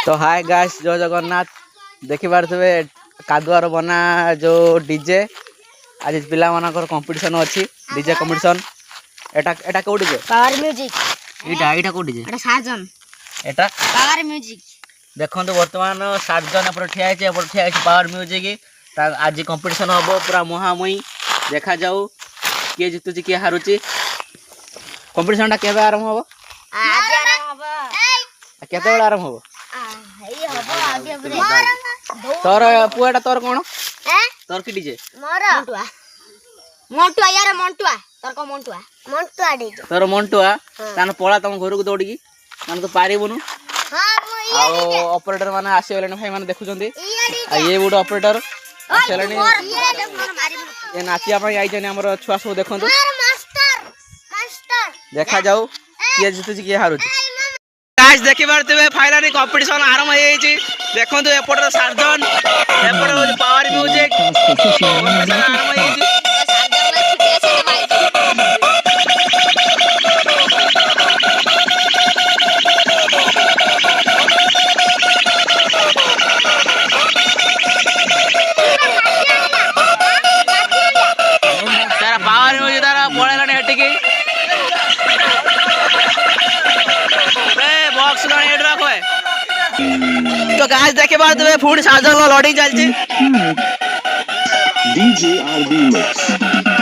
तो hi guys जय जगन्नाथ देखि पारथबे कादुआर बना जो डीजे आज पिला मानकर कंपटीशन अछि डीजे कंपटीशन एटा एटा को डीजे पावर म्यूजिक एटा को डीजे एटा साजन एटा पावर म्यूजिक देखंतु वर्तमान सातजन पर ठिया है पावर म्यूजिक आज कंपटीशन हबो पूरा महामयी देखा जाऊ किए जितुची किए हारुची कंपटीशन टा केबे आरंभ हबो आज आरंभ हबो केते बेला आरंभ हबो हेई हबो आगे बरे तोर पुएटा तोर कोन तोर की डीजे मोर मोंटुआ यार मोंटुआ तोर को मोंटुआ डीजे तोर मोंटुआ तान पळा तम घर को दौड़ी माने तो पारिबनु हां आ ऑपरेटर माने आसी गलेन भाई माने देखुचंदी आ ये बुड ऑपरेटर आसेलनी ए नाचिया पई आई जने हमर छुआ सब देखंतु मास्टर देखा जाऊ किए जितुची किए हारुची गाइस देखि पारतबे फाइनली कंपटीशन आरंभ होई छि देखंतु एपटर सार्जन एपटर पावर म्यूजिक कंपटीशन आरंभ होई छि तारा पावर म्यूजिक तारा पळेलानी हटिकी बॉक्स ला हेड रखो है तो गाइस देखे बात में फूड साजन लो लोडिंग चल छी DJ RB Mix